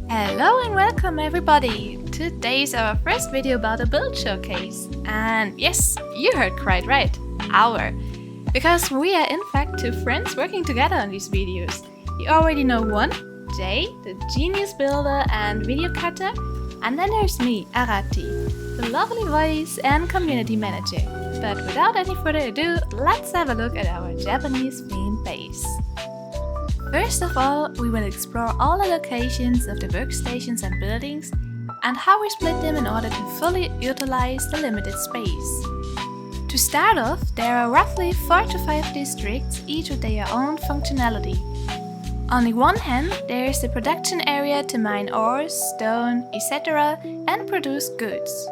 Hello and welcome everybody! Today's our first video about a build showcase. And yes, you heard quite right, our. Because we are in fact two friends working together on these videos. You already know one, Jay, the genius builder and video cutter. And then there's me, Arati, the lovely voice and community manager. But without any further ado, let's have a look at our Japanese themed base. First of all, we will explore all the locations of the workstations and buildings and how we split them in order to fully utilize the limited space. To start off, there are roughly 4 to 5 districts, each with their own functionality. On the one hand, there is the production area to mine ores, stone, etc. and produce goods.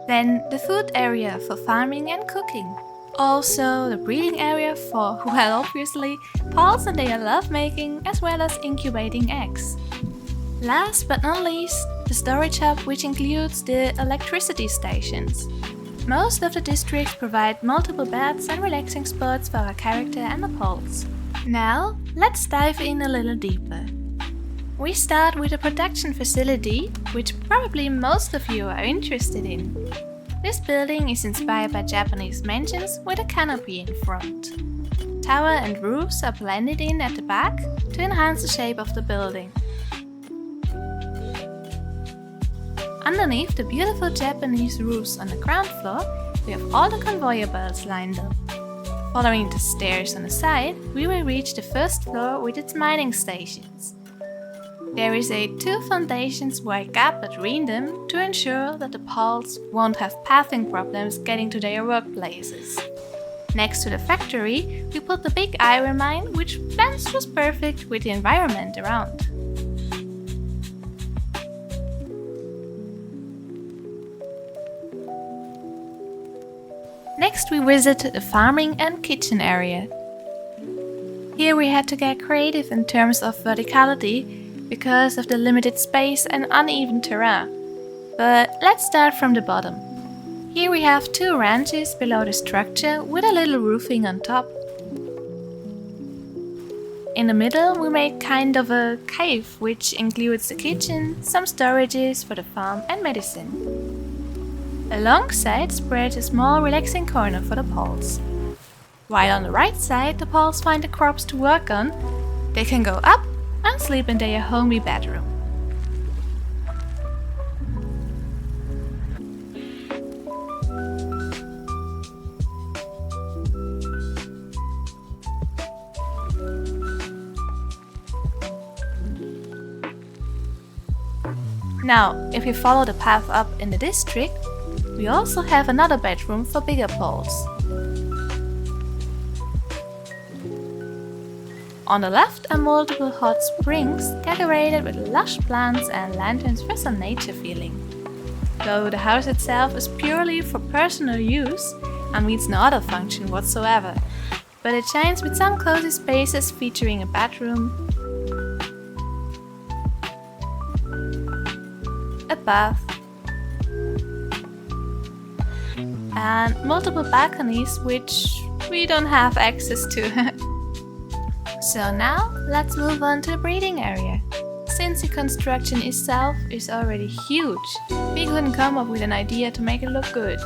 Then the food area for farming and cooking. Also the breeding area for, well obviously, pals and their lovemaking as well as incubating eggs. Last but not least, the storage hub, which includes the electricity stations. Most of the districts provide multiple beds and relaxing spots for our character and the pals. Now, let's dive in a little deeper. We start with a production facility, which probably most of you are interested in. This building is inspired by Japanese mansions with a canopy in front. Tower and roofs are blended in at the back to enhance the shape of the building. Underneath the beautiful Japanese roofs on the ground floor, we have all the conveyor belts lined up. Following the stairs on the side, we will reach the first floor with its mining stations. There is a 2 foundations wide gap between them to ensure that the pals won't have pathing problems getting to their workplaces. Next to the factory, we put the big iron mine, which blends just perfect with the environment around. Next we visit the farming and kitchen area. Here we had to get creative in terms of verticality, because of the limited space and uneven terrain. But let's start from the bottom. Here we have 2 ranches below the structure with a little roofing on top. In the middle we made kind of a cave, which includes the kitchen, some storages for the farm and medicine. Alongside spreads a small relaxing corner for the pals. While on the right side the pals find the crops to work on, they can go up and sleep in their homey bedroom. Now, if we follow the path up in the district, we also have another bedroom for bigger pals. On the left are multiple hot springs decorated with lush plants and lanterns for some nature feeling. Though the house itself is purely for personal use and meets no other function whatsoever, but it shines with some cozy spaces featuring a bedroom, a bath, and multiple balconies which we don't have access to. So now, let's move on to the breeding area. Since the construction itself is already huge, we couldn't come up with an idea to make it look good.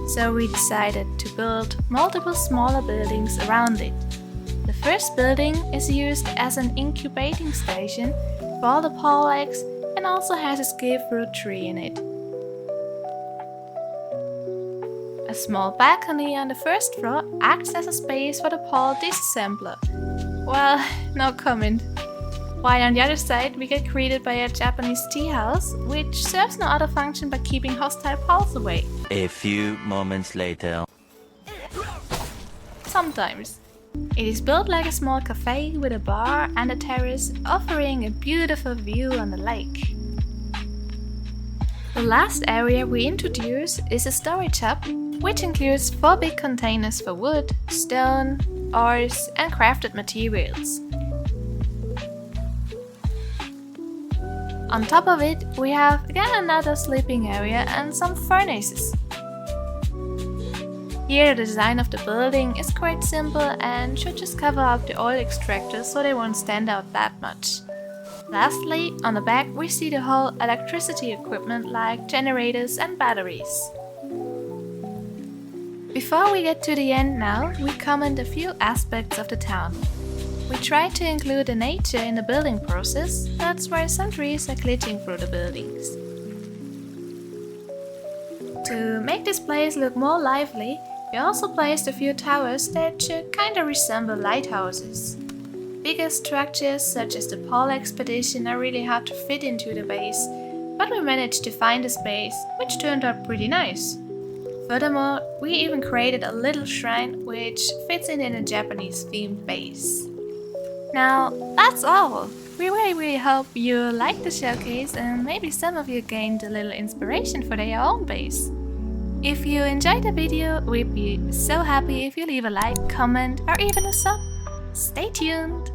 So we decided to build multiple smaller buildings around it. The first building is used as an incubating station for all the pal eggs and also has a scale fruit tree in it. A small balcony on the first floor acts as a space for the pal disassembler. Well, no comment. While on the other side we get greeted by a Japanese tea house, which serves no other function but keeping hostile pals away. A few moments later. Sometimes. It is built like a small cafe with a bar and a terrace offering a beautiful view on the lake. The last area we introduce is a storage hub, which includes 4 big containers for wood, stone, ores and crafted materials. On top of it, we have again another sleeping area and some furnaces. Here the design of the building is quite simple and should just cover up the oil extractors so they won't stand out that much. Lastly, on the back we see the whole electricity equipment like generators and batteries. Before we get to the end now, we comment a few aspects of the town. We try to include the nature in the building process, that's why some trees are glitching through the buildings. To make this place look more lively, we also placed a few towers that should kinda resemble lighthouses. Bigger structures such as the Pole Expedition are really hard to fit into the base, but we managed to find a space, which turned out pretty nice. Furthermore, we even created a little shrine which fits in a Japanese themed base. Now, that's all! We really hope you liked the showcase and maybe some of you gained a little inspiration for their own base. If you enjoyed the video, we'd be so happy if you leave a like, comment or even a sub. Stay tuned!